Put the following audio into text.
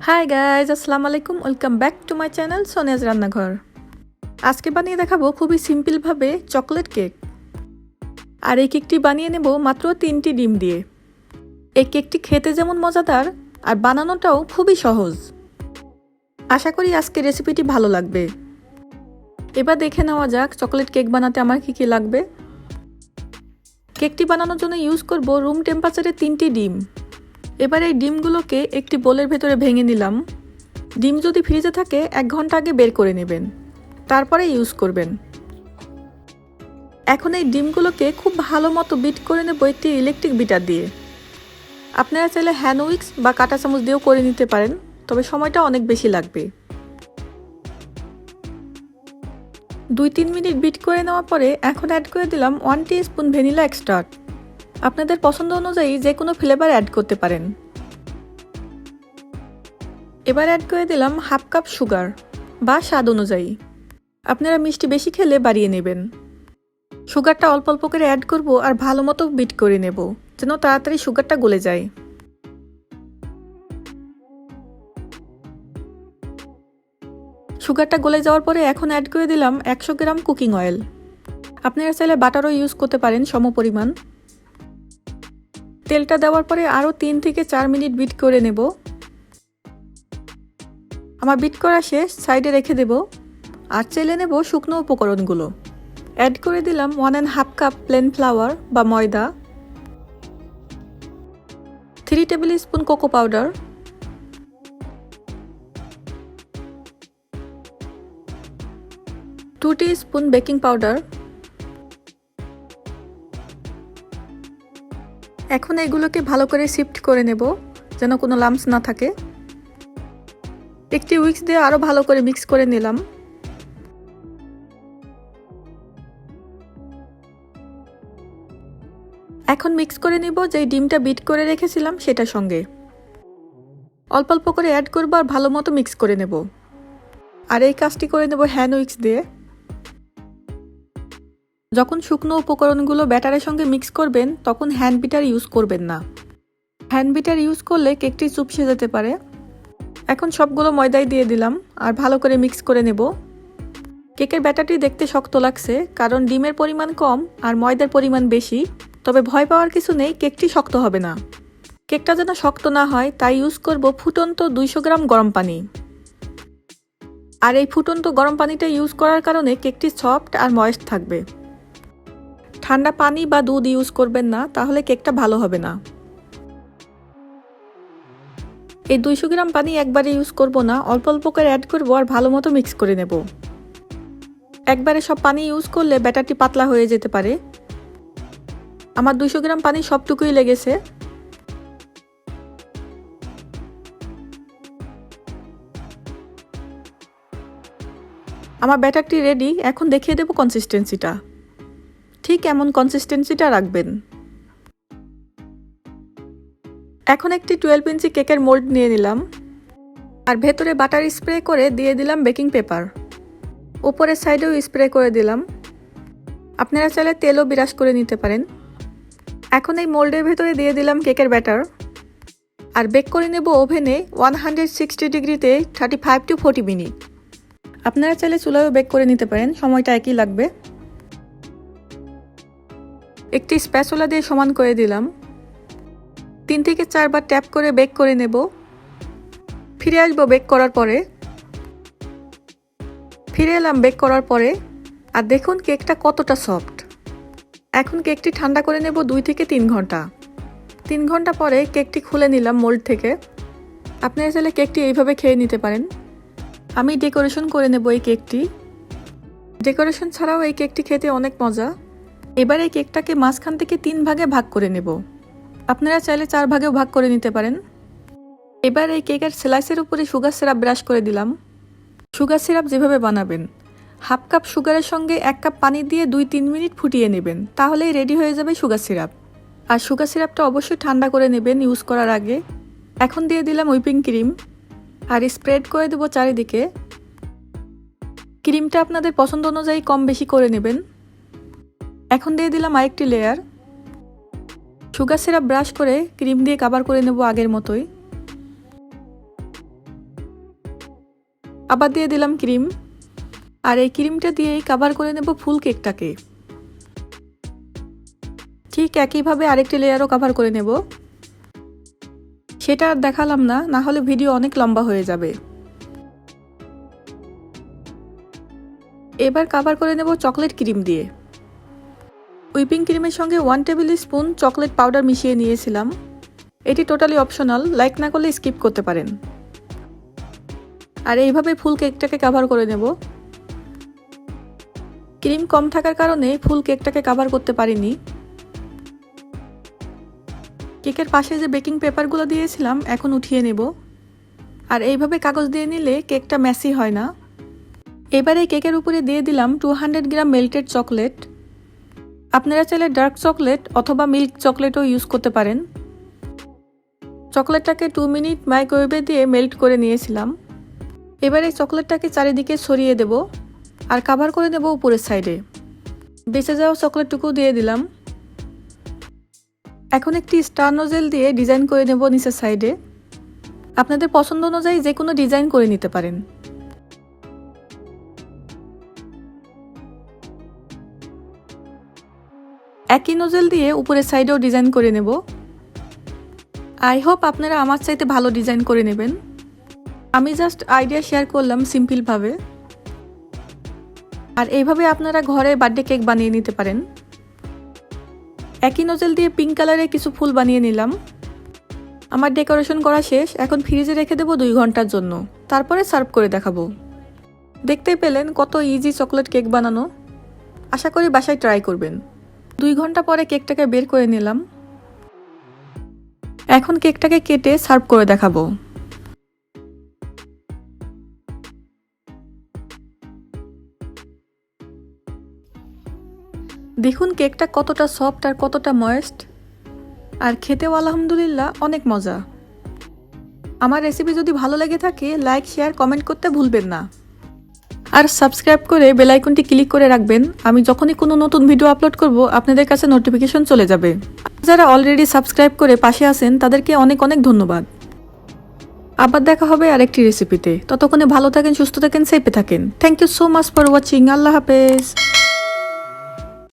High guys, আসসালামু আলাইকুম। Welcome back to my channel Sonia's রান্নাঘর। আজকে বানিয়ে দেখাবো খুবই সিম্পলভাবে চকলেট কেক। আর এই কেকটি বানিয়ে নেব মাত্র 3টি ডিম দিয়ে। এই কেকটি খেতে যেমন মজাদার আর বানানোটাও খুবই সহজ। আশা করি আজকে রেসিপিটি ভালো লাগবে। এবার দেখে নেওয়া যাক চকলেট কেক বানাতে আমার কী কী লাগবে। কেকটি বানানোর জন্য ইউজ করব রুম টেম্পারেচারে 3টি ডিম। এবার এই ডিমগুলোকে একটি বোলের ভেতরে ভেঙে নিলাম। ডিম যদি ফ্রিজে থাকে 1 ঘন্টা আগে বের করে নেবেন, তারপরে ইউজ করবেন। এখন এই ডিমগুলোকে খুব ভালো মতো বিট করে নেব একটি ইলেকট্রিক বিটার দিয়ে। আপনারা চাইলে হ্যান্ড উইক্স বা কাঁটা চামচ দিয়েও করে নিতে পারেন, তবে সময়টা অনেক বেশি লাগবে। 2-3 মিনিট বিট করে নেওয়ার পরে এখন অ্যাড করে দিলাম 1 টিস্পুন ভ্যানিলা এক্সট্রাক্ট। আপনাদের পছন্দ অনুযায়ী যে কোনো ফ্লেভার অ্যাড করতে পারেন। এবার অ্যাড করে দিলাম হাফ কাপ সুগার বা স্বাদ অনুযায়ী। আপনারা মিষ্টি বেশি খেলে বাড়িয়ে নেবেন। সুগারটা অল্প অল্প করে অ্যাড করব আর ভালো মতো বিট করে নেব, যেন তাড়াতাড়ি সুগারটা গলে যায়। সুগারটা গলে যাওয়ার পরে এখন অ্যাড করে দিলাম 100 গ্রাম কুকিং অয়েল। আপনারা চাইলে বাটারও ইউজ করতে পারেন সমপরিমাণ। তেলটা দেওয়ার পরে আরও 3 থেকে 4 মিনিট বিট করে নেব। আমার বিট করা শেষ, সাইডে রেখে দেব আর চেলে নেব শুকনো উপকরণগুলো। অ্যাড করে দিলাম 1.5 কাপ প্লেন ফ্লাওয়ার বা ময়দা, 3 table spoon cocoa powder, 2 teaspoon baking powder. এখন এগুলোকে ভালো করে সিফট করে নেব যেন কোনো লাম্পস না থাকে। একটি উইক্স দিয়ে আরও ভালো করে মিক্স করে নিলাম। এখন মিক্স করে নিব যেই ডিমটা বিট করে রেখেছিলাম সেটার সঙ্গে। অল্প অল্প করে অ্যাড করব আর ভালো মতো মিক্স করে নেব। আর এই কাজটি করে নেব হ্যান্ড উইক্স দিয়ে। যখন শুকনো উপকরণগুলো ব্যাটারের সঙ্গে মিক্স করবেন তখন হ্যান্ড বিটার ইউজ করবেন না। হ্যান্ড বিটার ইউজ করলে কেকটি চুপসে যেতে পারে। এখন সবগুলো ময়দাই দিয়ে দিলাম আর ভালো করে মিক্স করে নেব। কেকের ব্যাটারটি দেখতে শক্ত লাগছে কারণ ডিমের পরিমাণ কম আর ময়দার পরিমাণ বেশি, তবে ভয় পাওয়ার কিছু নেই, কেকটি শক্ত হবে না। কেকটা যেন শক্ত না হয় তাই ইউজ করব ফুটন্ত 200 গ্রাম গরম পানি। আর এই ফুটন্ত গরম পানিটা ইউজ করার কারণে কেকটি সফট আর ময়েস্ট থাকবে। ঠান্ডা পানি বা দুধ ইউজ করবেন না, তাহলে কেকটা ভালো হবে না। এই 200 গ্রাম পানি একবারে ইউজ করব না, অল্প অল্প করে অ্যাড করব আর ভালো মতো মিক্স করে নেব। একবারে সব পানি ইউজ করলে ব্যাটারটি পাতলা হয়ে যেতে পারে। আমার 200 গ্রাম পানি সবটুকুই লেগেছে। আমার ব্যাটারটি রেডি। এখন দেখিয়ে দেব কনসিস্টেন্সিটা। ঠিক এমন কনসিস্টেন্সিটা রাখবেন। এখন একটি 12 ইঞ্চি কেকের মোল্ড নিয়ে নিলাম আর ভেতরে বাটার স্প্রে করে দিয়ে দিলাম বেকিং পেপার। উপরের সাইডেও স্প্রে করে দিলাম। আপনারা চাইলে তেলও বিরাজ করে নিতে পারেন। এখন এই মোল্ডের ভেতরে দিয়ে দিলাম কেকের ব্যাটার আর বেক করে নেব ওভেনে 160 ডিগ্রিতে 35 to 40 মিনিট। আপনারা চাইলে চুলায়ও বেক করে নিতে পারেন, সময়টা একই লাগবে। একটি স্প্যাচুলা দিয়ে সমান করে দিলাম। 3 থেকে 4 বার ট্যাপ করে বেক করে নেব। ফিরে আসবো বেক করার পরে। ফিরে এলাম বেক করার পরে আর দেখুন কেকটা কতটা সফট। এখন কেকটি ঠান্ডা করে নেব 2 থেকে 3 ঘন্টা। 3 ঘন্টা পরে কেকটি খুলে নিলাম মোল্ড থেকে। আপনারা চাইলে কেকটি এইভাবে খেয়ে নিতে পারেন। আমি ডেকোরেশন করে নেব এই কেকটি। ডেকোরেশন ছাড়াও এই কেকটি খেতে অনেক মজা। এবার এই কেকটাকে মাঝখান থেকে 3 ভাগে ভাগ করে নেব। আপনারা চাইলে 4 ভাগেও ভাগ করে নিতে পারেন। এবার এই কেকের স্লাইসের উপরে সুগার সিরাপ ব্রাশ করে দিলাম। সুগার সিরাপ যেভাবে বানাবেন, হাফ কাপ সুগারের সঙ্গে 1 কাপ পানি দিয়ে 2-3 মিনিট ফুটিয়ে নেবেন, তাহলেই রেডি হয়ে যাবে সুগার সিরাপ। আর সুগার সিরাপটা অবশ্যই ঠান্ডা করে নেবেন ইউজ করার আগে। এখন দিয়ে দিলাম হুইপিং ক্রিম আর স্প্রেড করে দেবো চারিদিকে। ক্রিমটা আপনাদের পছন্দ অনুযায়ী কম বেশি করে নেবেন। এখন দিয়ে দিলাম আরেকটি লেয়ার। সুগার সিরাপ ব্রাশ করে ক্রিম দিয়ে কভার করে নেব আগের মতোই। আবার দিয়ে দিলাম ক্রিম, আর এই ক্রিমটা দিয়েই কভার করে নেব ফুল কেকটাকে। ঠিক একইভাবে আরেকটি লেয়ারও কভার করে নেব। সেটা আর দেখালাম না, না হলে ভিডিও অনেক লম্বা হয়ে যাবে। এবার কভার করে নেব চকলেট ক্রিম দিয়ে। হুইপিং ক্রিমের সঙ্গে 1 টেবিল স্পুন চকলেট পাউডার মিশিয়ে নিয়েছিলাম। এটি টোটালি অপশনাল, লাইক না করলে স্কিপ করতে পারেন। আর এইভাবে ফুল কেকটাকে কভার করে নেব। ক্রিম কম থাকার কারণে ফুল কেকটাকে কভার করতে পারিনি। কেকের পাশে যে বেকিং পেপারগুলো দিয়েছিলাম এখন উঠিয়ে নেব। আর এইভাবে কাগজ দিয়ে নিলে কেকটা মেসি হয় না। এবারে কেকের উপরে দিয়ে দিলাম 200 গ্রাম মেল্টেড চকলেট। আপনারা চাইলে ডার্ক চকলেট অথবা মিল্ক চকলেটও ইউজ করতে পারেন। চকলেটটাকে 2 মিনিট মাইক্রোওয়েভে দিয়ে মেল্ট করে নিয়েছিলাম। এবারে চকলেটটাকে চারিদিকে ছড়িয়ে দেব আর কভার করে দেব উপরের সাইডে। বেঁচে যাওয়া চকলেটটুকু দিয়ে দিলাম। এখন একটি স্টার নোজেল দিয়ে ডিজাইন করে নেব নিচের সাইডে। আপনাদের পছন্দ অনুযায়ী যে কোনো ডিজাইন করে নিতে পারেন। একই নোজেল দিয়ে উপরের সাইডেও ডিজাইন করে নেব। আই হোপ আপনারা আমার চাইতে ভালো ডিজাইন করে নেবেন। আমি জাস্ট আইডিয়া শেয়ার করলাম সিম্পলভাবে। আর এইভাবে আপনারা ঘরে বার্থডে কেক বানিয়ে নিতে পারেন। একই নোজেল দিয়ে পিঙ্ক কালারে কিছু ফুল বানিয়ে নিলাম। আমার ডেকোরেশন করা শেষ, এখন ফ্রিজে রেখে দেবো 2 ঘন্টার জন্য, তারপরে সার্ভ করে দেখাবো। দেখতেই পেলেন কত ইজি চকলেট কেক বানানো। আশা করি বাসায় ট্রাই করবেন। 2 ঘন্টা পরে কেকটাকে বের করে নিলাম। এখন কেকটাকে কেটে সার্ভ করে দেখাবো। দেখুন কেকটা কতটা সফট আর কতটা ময়েস্ট, আর খেতেও আলহামদুলিল্লাহ অনেক মজা। আমার রেসিপি যদি ভালো লেগে থাকে লাইক শেয়ার কমেন্ট করতে ভুলবেন না। আর সাবস্ক্রাইব করে বেল আইকনটি ক্লিক করে রাখবেন। আমি যখনই কোনো নতুন ভিডিও আপলোড করব আপনাদের কাছে নোটিফিকেশন চলে যাবে। যারা অলরেডি সাবস্ক্রাইব করে পাশে আছেন তাদেরকে অনেক অনেক ধন্যবাদ। আবার দেখা হবে আরেকটি রেসিপিতে। ততক্ষণে ভালো থাকেন, সুস্থ থাকেন, সেফে থাকেন। Thank you so much for watching. আল্লাহ হাফেজ।